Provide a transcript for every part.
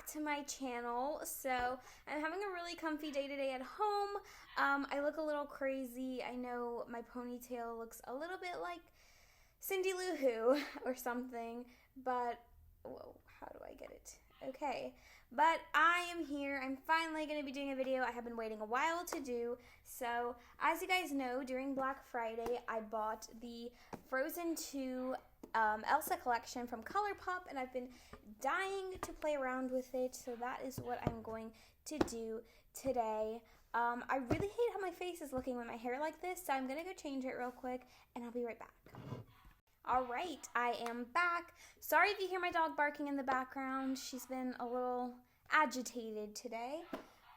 back to my channel. So I'm having a really comfy day today at home. I look a little crazy. I know my ponytail looks a little bit like Cindy Lou Who or something, but whoa, how do I get it? Okay, but I am here. I'm finally going to be doing a video I have been waiting a while to do. So as you guys know, during Black Friday I bought the Frozen 2 Elsa collection from Colourpop, and I've been dying to play around with it, so that is what I'm going to do today. I really hate how my face is looking with my hair like this, so I'm going to go change it real quick, and I'll be right back. Alright, I am back. Sorry if you hear my dog barking in the background. She's been a little agitated today.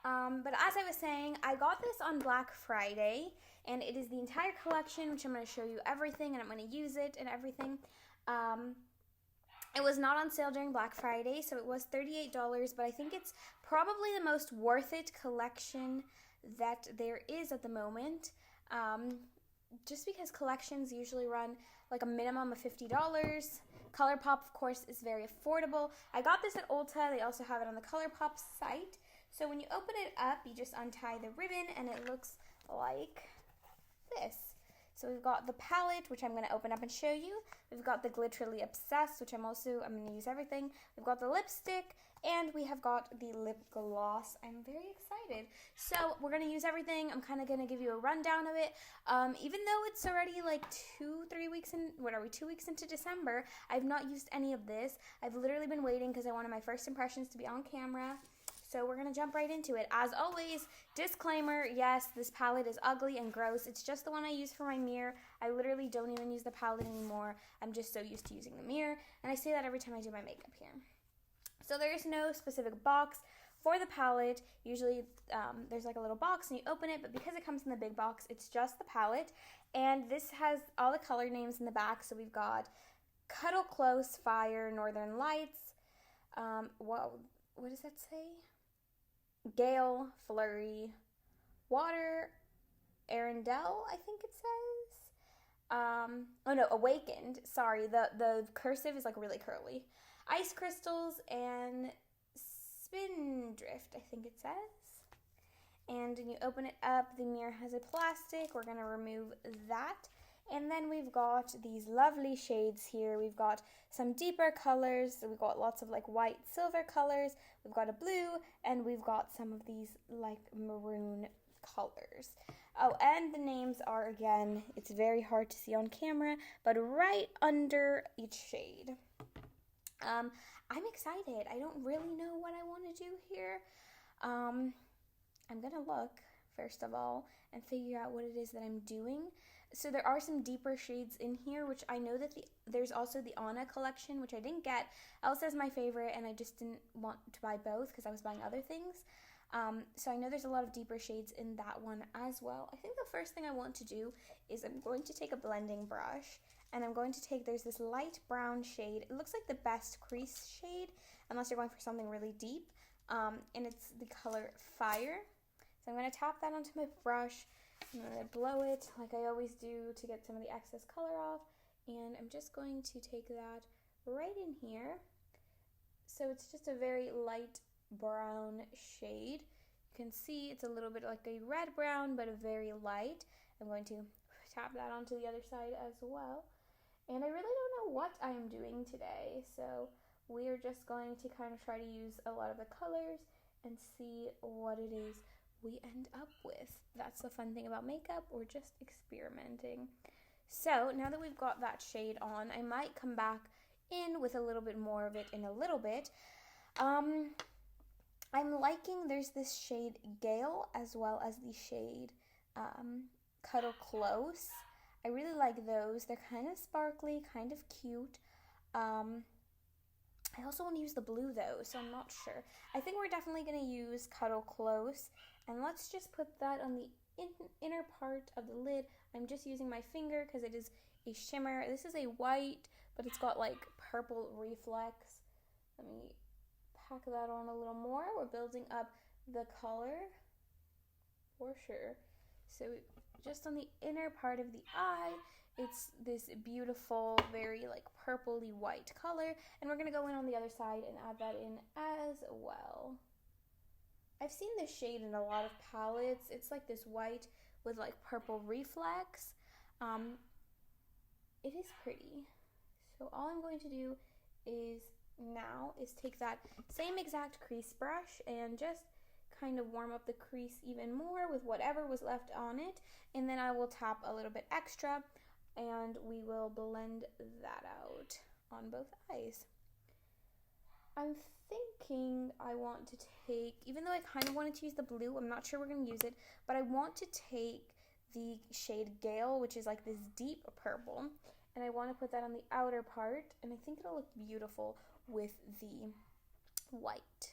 But as I was saying, I got this on Black Friday, and it is the entire collection, which I'm going to show you everything, and I'm going to use it and everything. It was not on sale during Black Friday, so it was $38, but I think it's probably the most worth it collection that there is at the moment. Just because collections usually run like a minimum of $50. Colourpop, of course, is very affordable. I got this at Ulta. They also have it on the Colourpop site. So when you open it up, you just untie the ribbon and it looks like this. So we've got the palette, which I'm going to open up and show you. We've got the Glitterly Obsessed, which I'm going to use everything. We've got the lipstick, and we have got the lip gloss. I'm very excited. So we're going to use everything. I'm kind of going to give you a rundown of it. Even though it's already like 3 weeks in, 2 weeks into December, I've not used any of this. I've literally been waiting because I wanted my first impressions to be on camera. So we're going to jump right into it. As always, disclaimer, yes, this palette is ugly and gross. It's just the one I use for my mirror. I literally don't even use the palette anymore. I'm just so used to using the mirror. And I say that every time I do my makeup here. So there's no specific box for the palette. Usually there's like a little box and you open it, but because it comes in the big box, it's just the palette. And this has all the color names in the back. So we've got Cuddle Close, Fire, Northern Lights. What does that say? Gale, Flurry, Water, Arendelle, I think it says. Oh no, Awakened. Sorry, the cursive is like really curly. Ice Crystals and Spindrift, I think it says. And when you open it up, the mirror has a plastic. We're going to remove that. And then we've got these lovely shades here. We've got some deeper colors. So we've got lots of like white, silver colors. We've got a blue, and we've got some of these like maroon colors. Oh, and the names are, again, it's very hard to see on camera, but right under each shade. I'm excited. I don't really know what I want to do here. I'm going to look, first of all, and figure out what it is that I'm doing. So there are some deeper shades in here, which I know that there's also the Anna collection, which I didn't get. Elsa's my favorite, and I just didn't want to buy both because I was buying other things. So I know there's a lot of deeper shades in that one as well. I think the first thing I want to do is I'm going to take a blending brush, and I'm going to take, there's this light brown shade. It looks like the best crease shade, unless you're going for something really deep, and it's the color Fire. So I'm going to tap that onto my brush. I'm going to blow it like I always do to get some of the excess color off. And I'm just going to take that right in here. So it's just a very light brown shade. You can see it's a little bit like a red brown, but a very light. I'm going to tap that onto the other side as well. And I really don't know what I'm doing today. So we're just going to kind of try to use a lot of the colors and see what it is we end up with. That's the fun thing about makeup. We're just experimenting. So now that we've got that shade on, I might come back in with a little bit more of it in a little bit. I'm liking, there's this shade Gale as well as the shade Cuddle Close. I really like those. They're kind of sparkly, kind of cute. I also want to use the blue though, so I'm not sure. I think we're definitely going to use Cuddle Close. And let's just put that on the inner part of the lid. I'm just using my finger because it is a shimmer. This is a white, but it's got like purple reflex. Let me pack that on a little more. We're building up the color for sure. So just on the inner part of the eye, it's this beautiful, very like purpley white color. And we're going to go in on the other side and add that in as well. I've seen this shade in a lot of palettes. It's like this white with like purple reflex. It is pretty. So all I'm going to do is take that same exact crease brush and just kind of warm up the crease even more with whatever was left on it, and then I will tap a little bit extra and we will blend that out on both eyes. I'm thinking I want to take, even though I kind of wanted to use the blue, I'm not sure we're going to use it, but I want to take the shade Gale, which is like this deep purple, and I want to put that on the outer part, and I think it'll look beautiful with the white.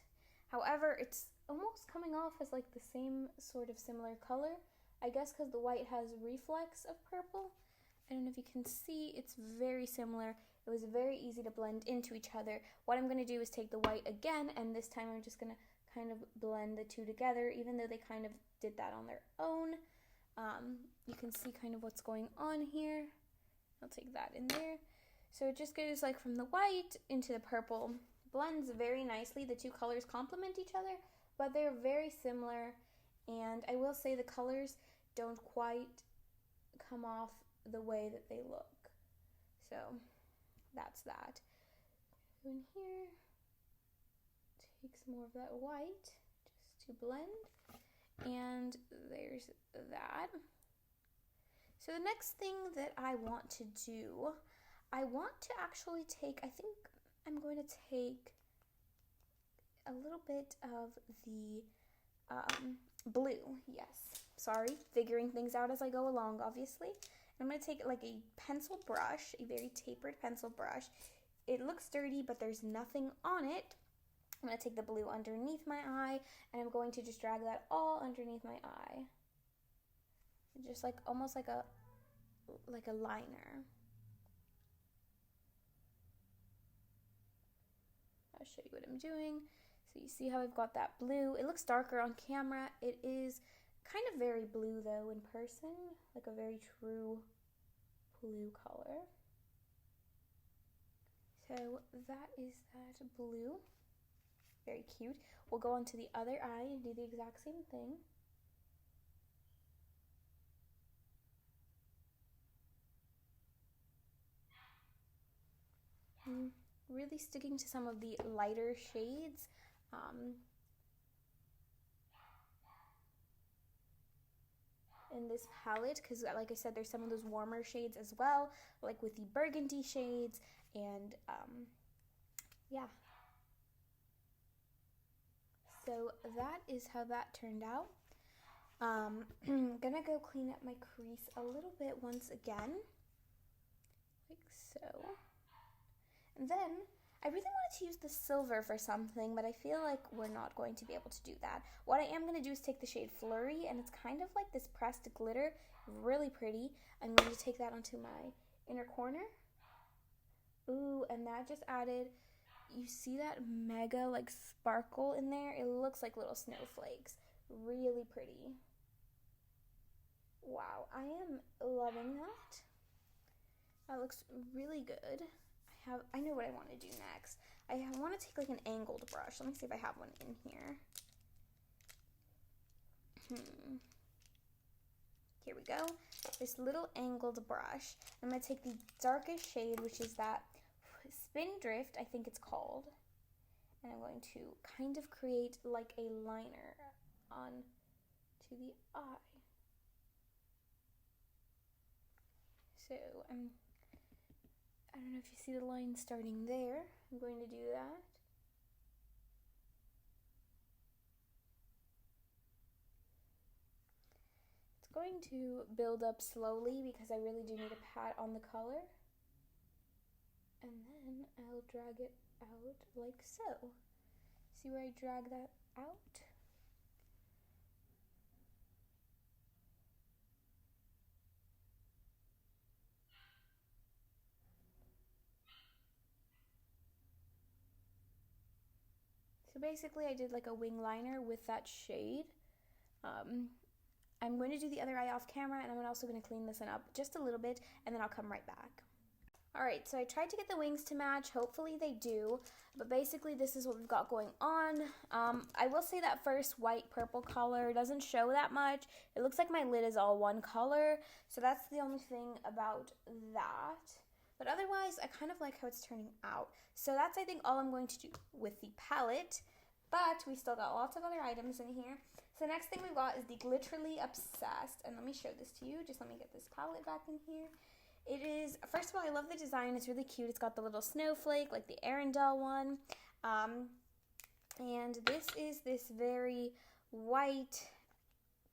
However, it's almost coming off as like the same sort of similar color, I guess because the white has reflex of purple. I don't know if you can see, it's very similar. It was very easy to blend into each other. What I'm going to do is take the white again, and this time I'm just going to kind of blend the two together, even though they kind of did that on their own. You can see kind of what's going on here. I'll take that in there. So it just goes like from the white into the purple. Blends very nicely. The two colors complement each other, but they're very similar. And I will say the colors don't quite come off the way that they look. So that's that. Go in here, take some more of that white just to blend, and there's that. So the next thing that I want to do, I want to actually take, I think I'm going to take a little bit of the blue, yes. Sorry, figuring things out as I go along, obviously. I'm going to take like a pencil brush, a very tapered pencil brush. It looks dirty, but there's nothing on it. I'm going to take the blue underneath my eye, and I'm going to just drag that all underneath my eye. Just like, almost like a liner. I'll show you what I'm doing. So you see how I've got that blue. It looks darker on camera. It is kind of very blue though in person, like a very true blue color. So that is that blue. Very cute. We'll go on to the other eye and do the exact same thing. Really sticking to some of the lighter shades. In this palette, because like I said, there's some of those warmer shades as well, like with the burgundy shades, and yeah. So that is how that turned out. I'm gonna go clean up my crease a little bit once again, like so. And then I really wanted to use the silver for something, but I feel like we're not going to be able to do that. What I am going to do is take the shade Flurry, and it's kind of like this pressed glitter, really pretty. I'm going to take that onto my inner corner. Ooh, and that just added, you see that mega like sparkle in there? It looks like little snowflakes. Really pretty. Wow, I am loving that. That looks really good. I know what I want to do next. I want to take like an angled brush. Let me see if I have one in here. Here we go. This little angled brush. I'm going to take the darkest shade, which is that Spindrift, I think it's called. And I'm going to kind of create like a liner on to the eye. So I don't know if you see the line starting there. I'm going to do that. It's going to build up slowly because I really do need a pat on the color. And then I'll drag it out like so. See where I drag that out? So basically I did like a wing liner with that shade. I'm going to do the other eye off camera, and I'm also going to clean this one up just a little bit, and then I'll come right back. Alright, so I tried to get the wings to match. Hopefully they do. But basically this is what we've got going on. I will say that first white-purple color doesn't show that much. It looks like my lid is all one color. So that's the only thing about that. But otherwise, I kind of like how it's turning out. So that's, I think, all I'm going to do with the palette. But we still got lots of other items in here. So next thing we've got is the Glitterly Obsessed. And let me show this to you. Just let me get this palette back in here. It is, first of all, I love the design. It's really cute. It's got the little snowflake, like the Arendelle one. And this is this very white,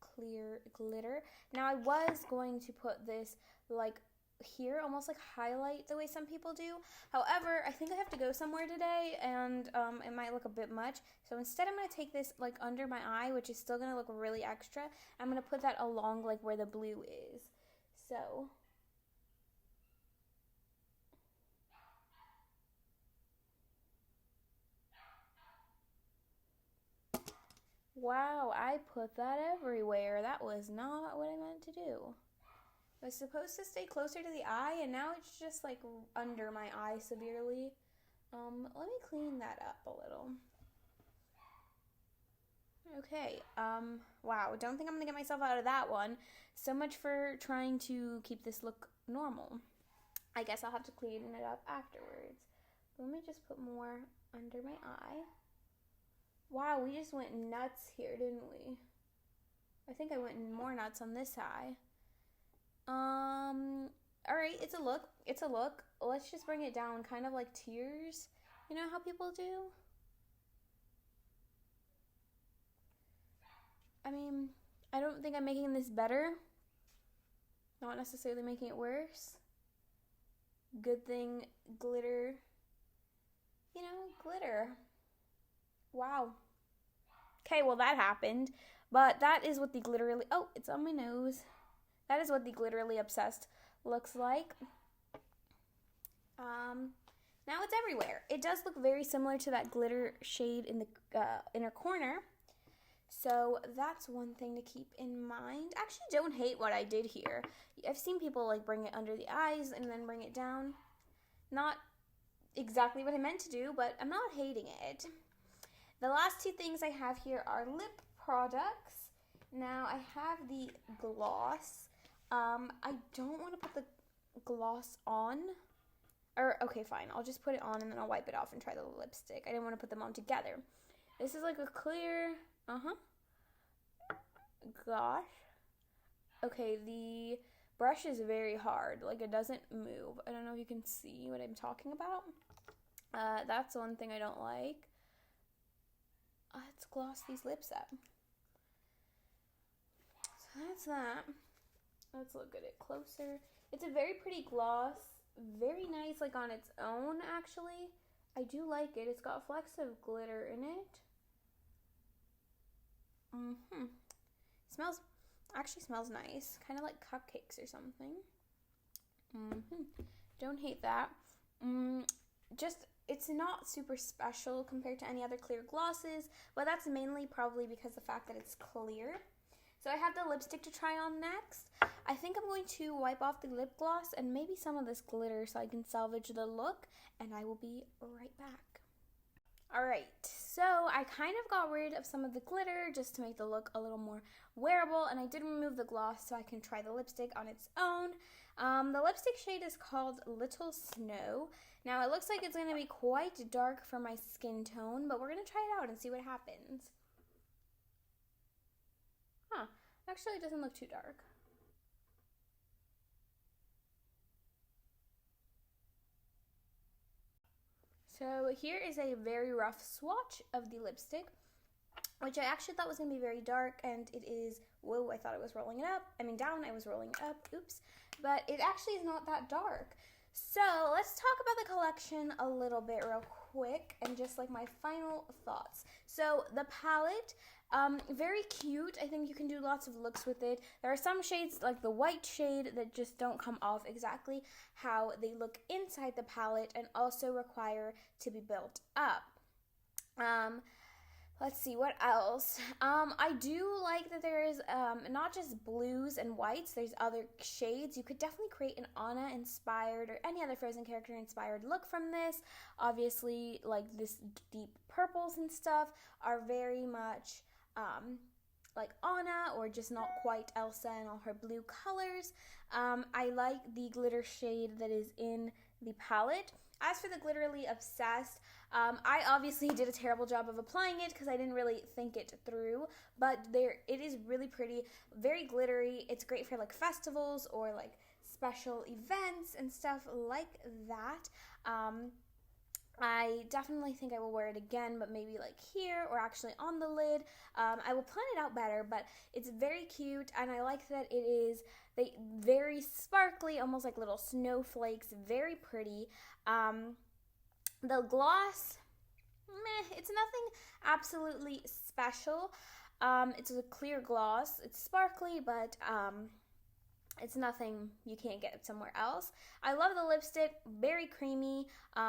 clear glitter. Now, I was going to put this, like, here, almost like highlight the way some people do. However, I think I have to go somewhere today, and it might look a bit much. So instead, I'm going to take this, like, under my eye, which is still going to look really extra. I'm going to put that along, like, where the blue is. So... wow, I put that everywhere. That was not what I meant to do. It was supposed to stay closer to the eye, and now it's just like under my eye severely. Let me clean that up a little. Okay, wow, don't think I'm gonna get myself out of that one. So much for trying to keep this look normal. I guess I'll have to clean it up afterwards. Let me just put more under my eye. Wow, we just went nuts here, didn't we? I think I went more nuts on this eye. Alright, it's a look. It's a look. Let's just bring it down, kind of like tears. You know how people do? I mean, I don't think I'm making this better. Not necessarily making it worse. Good thing glitter. You know, glitter. Wow. Okay, well that happened. But that is what the Glitterly... oh, it's on my nose. That is what the Glitterly Obsessed looks like. Now it's everywhere. It does look very similar to that glitter shade in the inner corner. So that's one thing to keep in mind. Actually, don't hate what I did here. I've seen people like bring it under the eyes and then bring it down. Not exactly what I meant to do, but I'm not hating it. The last two things I have here are lip products. Now I have the gloss. I don't want to put the gloss on. Or, okay, fine. I'll just put it on and then I'll wipe it off and try the lipstick. I didn't want to put them on together. This is like a clear, gosh. Okay, the brush is very hard. Like, it doesn't move. I don't know if you can see what I'm talking about. That's one thing I don't like. Let's gloss these lips up. So that's that. Let's look at it closer. It's a very pretty gloss. Very nice, like, on its own, actually. I do like it. It's got flecks of glitter in it. Actually smells nice. Kind of like cupcakes or something. Don't hate that. It's not super special compared to any other clear glosses, but that's mainly probably because of the fact that it's clear. So I have the lipstick to try on next. I think I'm going to wipe off the lip gloss and maybe some of this glitter so I can salvage the look, and I will be right back. Alright, so I kind of got rid of some of the glitter just to make the look a little more wearable, and I did remove the gloss so I can try the lipstick on its own. The lipstick shade is called Little Snow. Now, it looks like it's going to be quite dark for my skin tone, but we're going to try it out and see what happens. Actually, it doesn't look too dark. So here is a very rough swatch of the lipstick, which I actually thought was going to be very dark, and it is, whoa, I thought I was rolling it up. I mean down, I was rolling it up, oops. But it actually is not that dark. So let's talk about the collection a little bit real quick and just like my final thoughts. So the palette, very cute. I think you can do lots of looks with it. There are some shades like the white shade that just don't come off exactly how they look inside the palette and also require to be built up. Let's see, what else? I do like that there is not just blues and whites, there's other shades. You could definitely create an Anna inspired or any other Frozen character inspired look from this. Obviously, like this deep purples and stuff are very much like Anna, or just not quite Elsa and all her blue colors. I like the glitter shade that is in the palette. As for the Glitterly Obsessed, I obviously did a terrible job of applying it because I didn't really think it through, but it is really pretty, very glittery. It's great for like festivals or like special events and stuff like that. I definitely think I will wear it again, but maybe like here or actually on the lid. I will plan it out better, but it's very cute, and I like that it is very sparkly, almost like little snowflakes, very pretty. The gloss, meh, it's nothing absolutely special. It's a clear gloss. It's sparkly, but it's nothing you can't get somewhere else. I love the lipstick, very creamy.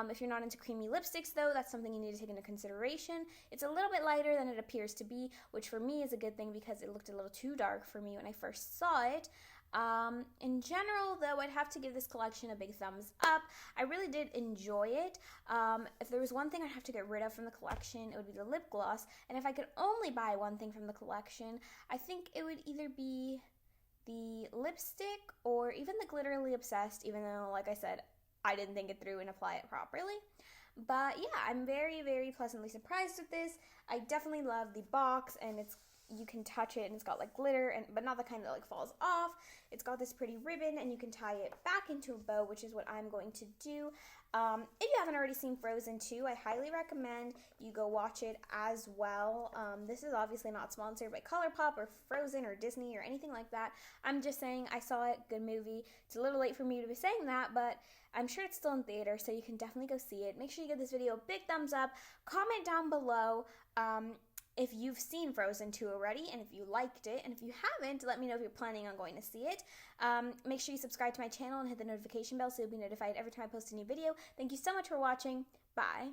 If you're not into creamy lipsticks though, that's something you need to take into consideration. It's a little bit lighter than it appears to be, which for me is a good thing because it looked a little too dark for me when I first saw it. In general though, I'd have to give this collection a big thumbs up. I really did enjoy it. If there was one thing I'd have to get rid of from the collection, it would be the lip gloss. And if I could only buy one thing from the collection, I think it would either be the lipstick or even the Glitterly Obsessed, even though, like I said, I didn't think it through and apply it properly. But yeah, I'm very, very pleasantly surprised with this. I definitely love the box, and you can touch it and it's got like glitter, but not the kind that like falls off. It's got this pretty ribbon and you can tie it back into a bow, which is what I'm going to do. If you haven't already seen Frozen 2, I highly recommend you go watch it as well. This is obviously not sponsored by Colourpop or Frozen or Disney or anything like that. I'm just saying I saw it, good movie. It's a little late for me to be saying that, but I'm sure it's still in theater, so you can definitely go see it. Make sure you give this video a big thumbs up. Comment down below if you've seen Frozen 2 already, and if you liked it, and if you haven't, let me know if you're planning on going to see it. Make sure you subscribe to my channel and hit the notification bell so you'll be notified every time I post a new video. Thank you so much for watching. Bye.